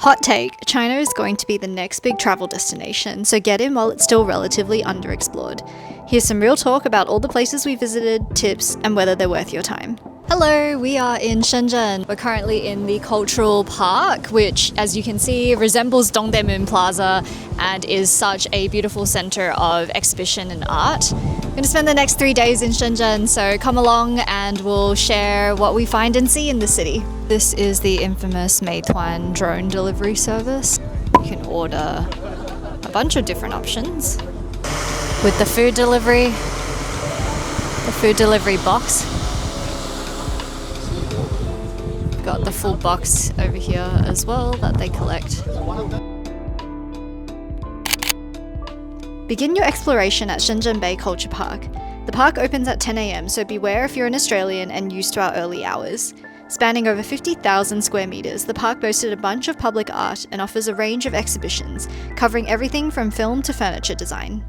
Hot take, China is going to be the next big travel destination, so get in while it's still relatively underexplored. Here's some real talk about all the places we visited, tips, and whether they're worth your time. Hello, we are in Shenzhen. We're currently in the cultural park, which, as you can see, resembles Dongmen Plaza and is such a beautiful center of exhibition and art. We're going to spend the next 3 days in Shenzhen, so come along and we'll share what we find and see in the city. This is the infamous Meituan drone delivery service. You can order a bunch of different options with the food delivery box. Got the full box over here as well that they collect. Begin your exploration at Shenzhen Bay Culture Park. The park opens at 10 AM, so beware if you're an Australian and used to our early hours. Spanning over 50,000 square meters, the park boasted a bunch of public art and offers a range of exhibitions, covering everything from film to furniture design.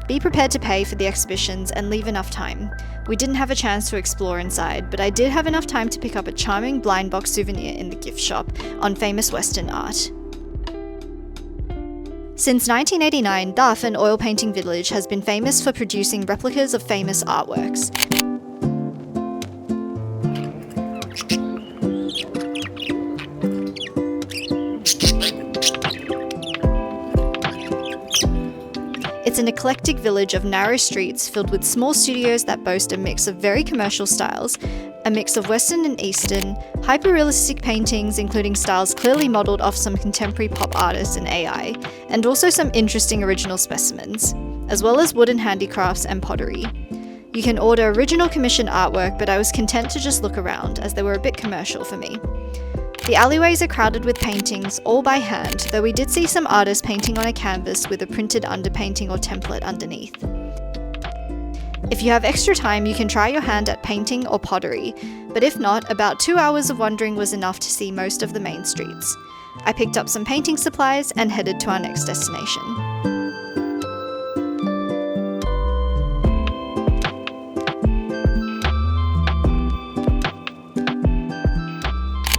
Be prepared to pay for the exhibitions and leave enough time. We didn't have a chance to explore inside, but I did have enough time to pick up a charming blind box souvenir in the gift shop on famous Western art. Since 1989, Dafen Oil Painting Village has been famous for producing replicas of famous artworks. It's an eclectic village of narrow streets filled with small studios that boast a mix of very commercial styles, a mix of Western and Eastern, hyper-realistic paintings including styles clearly modelled off some contemporary pop artists and AI, and also some interesting original specimens, as well as wooden handicrafts and pottery. You can order original commission artwork, but I was content to just look around as they were a bit commercial for me. The alleyways are crowded with paintings, all by hand, though we did see some artists painting on a canvas with a printed underpainting or template underneath. If you have extra time, you can try your hand at painting or pottery, but if not, about 2 hours of wandering was enough to see most of the main streets. I picked up some painting supplies and headed to our next destination.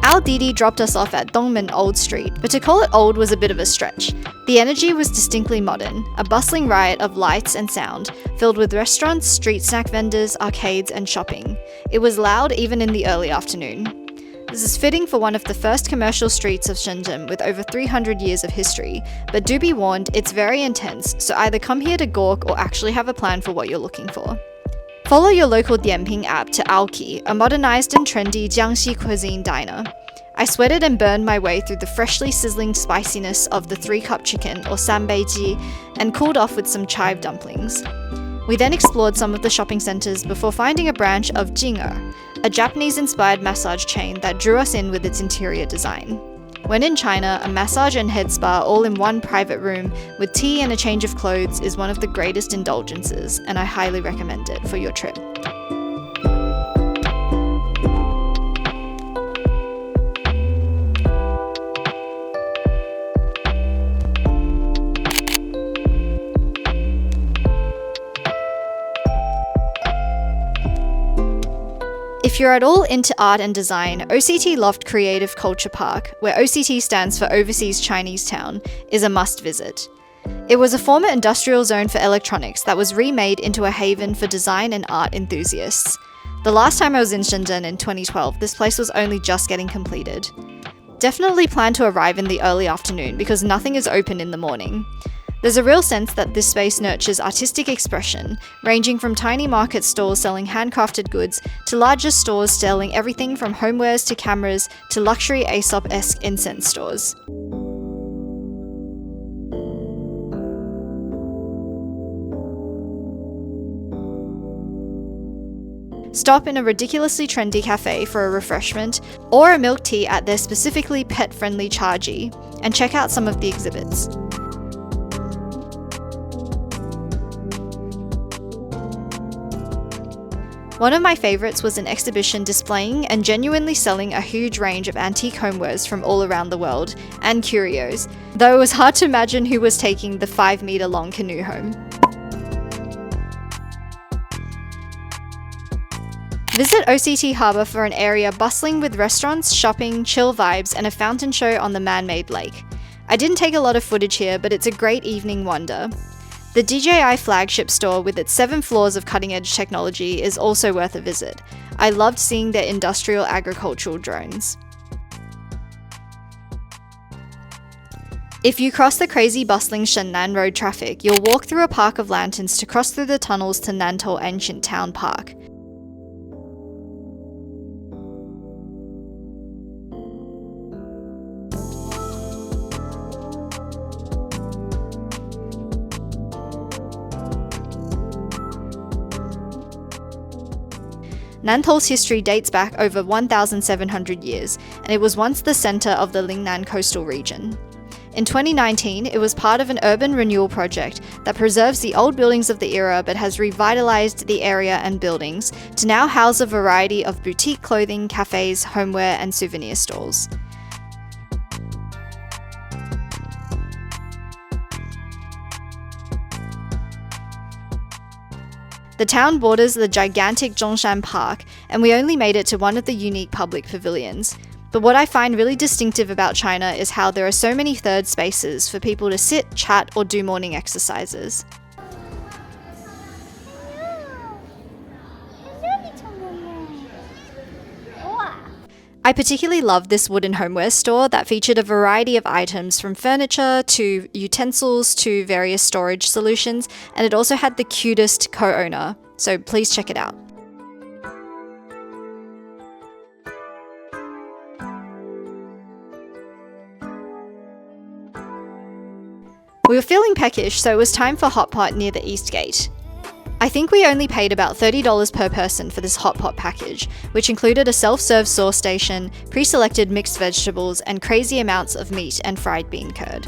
Our Didi dropped us off at Dongmen Old Street, but to call it old was a bit of a stretch. The energy was distinctly modern, a bustling riot of lights and sound, filled with restaurants, street snack vendors, arcades, and shopping. It was loud even in the early afternoon. This is fitting for one of the first commercial streets of Shenzhen with over 300 years of history, but do be warned, it's very intense, so either come here to gawk or actually have a plan for what you're looking for. Follow your local Dianping app to Aoki, a modernized and trendy Jiangxi cuisine diner. I sweated and burned my way through the freshly sizzling spiciness of the 3-cup chicken, or sanbeiji, and cooled off with some chive dumplings. We then explored some of the shopping centers before finding a branch of Jing'er, a Japanese-inspired massage chain that drew us in with its interior design. When in China, a massage and head spa all in one private room with tea and a change of clothes is one of the greatest indulgences, and I highly recommend it for your trip. If you're at all into art and design, OCT Loft Creative Culture Park, where OCT stands for Overseas Chinese Town, is a must visit. It was a former industrial zone for electronics that was remade into a haven for design and art enthusiasts. The last time I was in Shenzhen in 2012, this place was only just getting completed. Definitely plan to arrive in the early afternoon because nothing is open in the morning. There's a real sense that this space nurtures artistic expression, ranging from tiny market stalls selling handcrafted goods to larger stores selling everything from homewares to cameras to luxury Aesop-esque incense stores. Stop in a ridiculously trendy cafe for a refreshment or a milk tea at their specifically pet-friendly Charji, and check out some of the exhibits. One of my favourites was an exhibition displaying and genuinely selling a huge range of antique homewares from all around the world, and curios, though it was hard to imagine who was taking the 5-metre long canoe home. Visit OCT Harbour for an area bustling with restaurants, shopping, chill vibes, and a fountain show on the man-made lake. I didn't take a lot of footage here, but it's a great evening wonder. The DJI flagship store with its 7 floors of cutting-edge technology is also worth a visit. I loved seeing their industrial agricultural drones. If you cross the crazy bustling Shennan road traffic, you'll walk through a park of lanterns to cross through the tunnels to Nantou Ancient Town Park. Nantou's history dates back over 1,700 years, and it was once the centre of the Lingnan coastal region. In 2019, it was part of an urban renewal project that preserves the old buildings of the era but has revitalised the area and buildings to now house a variety of boutique clothing, cafes, homeware and souvenir stalls. The town borders the gigantic Zhongshan Park, and we only made it to one of the unique public pavilions. But what I find really distinctive about China is how there are so many third spaces for people to sit, chat, or do morning exercises. I particularly loved this wooden homeware store that featured a variety of items from furniture to utensils to various storage solutions, and it also had the cutest co-owner, so please check it out. We were feeling peckish, so it was time for hotpot near the East Gate. I think we only paid about $30 per person for this hotpot package, which included a self-serve sauce station, pre-selected mixed vegetables, and crazy amounts of meat and fried bean curd.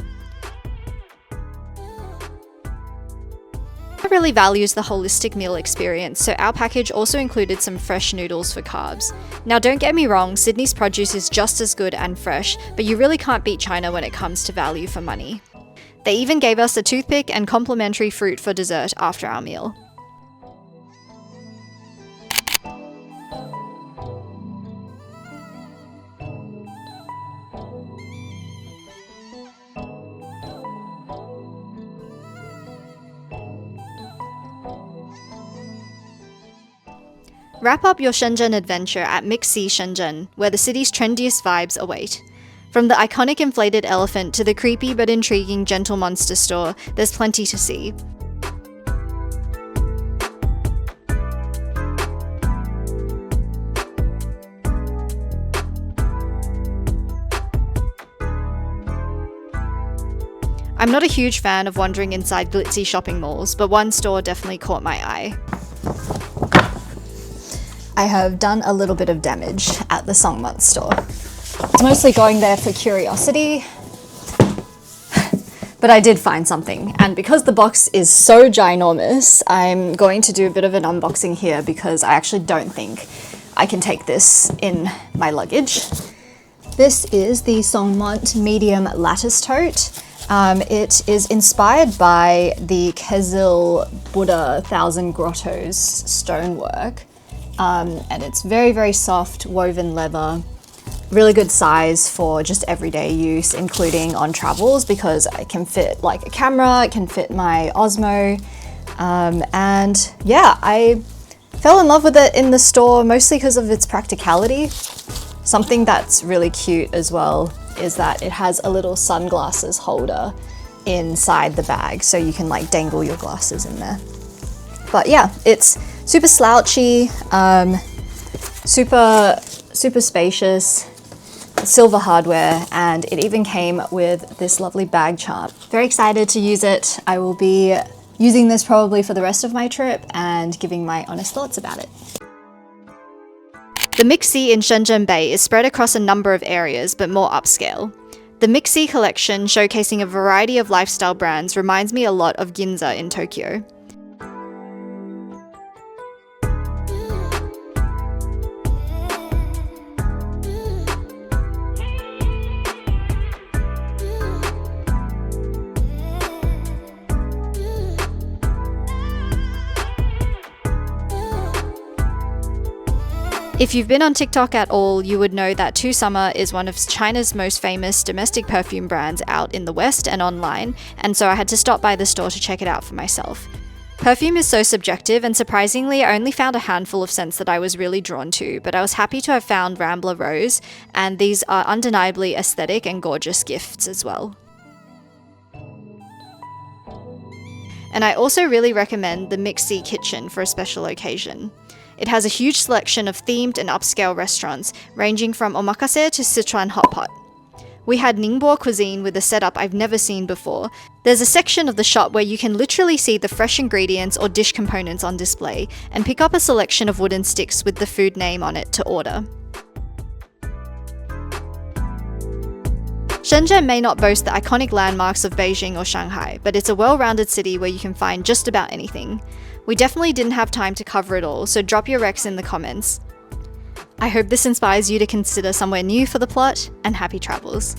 I really values the holistic meal experience, so our package also included some fresh noodles for carbs. Now don't get me wrong, Sydney's produce is just as good and fresh, but you really can't beat China when it comes to value for money. They even gave us a toothpick and complimentary fruit for dessert after our meal. Wrap up your Shenzhen adventure at MixC Shenzhen, where the city's trendiest vibes await. From the iconic inflated elephant to the creepy but intriguing Gentle Monster store, there's plenty to see. I'm not a huge fan of wandering inside glitzy shopping malls, but one store definitely caught my eye. I have done a little bit of damage at the Songmont store. It's mostly going there for curiosity, but I did find something. And because the box is so ginormous, I'm going to do a bit of an unboxing here because I actually don't think I can take this in my luggage. This is the Songmont medium lattice tote. It is inspired by the Kezil Buddha Thousand Grottos stonework. And it's very, very soft woven leather, really good size for just everyday use, including on travels because it can fit like a camera, it can fit my Osmo. And yeah, I fell in love with it in the store mostly because of its practicality. Something that's really cute as well is that it has a little sunglasses holder inside the bag, so you can like dangle your glasses in there. But yeah, it's super slouchy, super spacious, silver hardware, and it even came with this lovely bag chart. Very excited to use it. I will be using this probably for the rest of my trip and giving my honest thoughts about it. The MixC in Shenzhen Bay is spread across a number of areas, but more upscale. The MixC collection, showcasing a variety of lifestyle brands, reminds me a lot of Ginza in Tokyo. If you've been on TikTok at all, you would know that Two Summer is one of China's most famous domestic perfume brands out in the West and online, and so I had to stop by the store to check it out for myself. Perfume is so subjective, and surprisingly, I only found a handful of scents that I was really drawn to, but I was happy to have found Rambler Rose, and these are undeniably aesthetic and gorgeous gifts as well. And I also really recommend the MixC Kitchen for a special occasion. It has a huge selection of themed and upscale restaurants, ranging from omakase to Sichuan hotpot. We had Ningbo cuisine with a setup I've never seen before. There's a section of the shop where you can literally see the fresh ingredients or dish components on display, and pick up a selection of wooden sticks with the food name on it to order. Shenzhen may not boast the iconic landmarks of Beijing or Shanghai, but it's a well-rounded city where you can find just about anything. We definitely didn't have time to cover it all, so drop your recs in the comments. I hope this inspires you to consider somewhere new for the plot, and happy travels.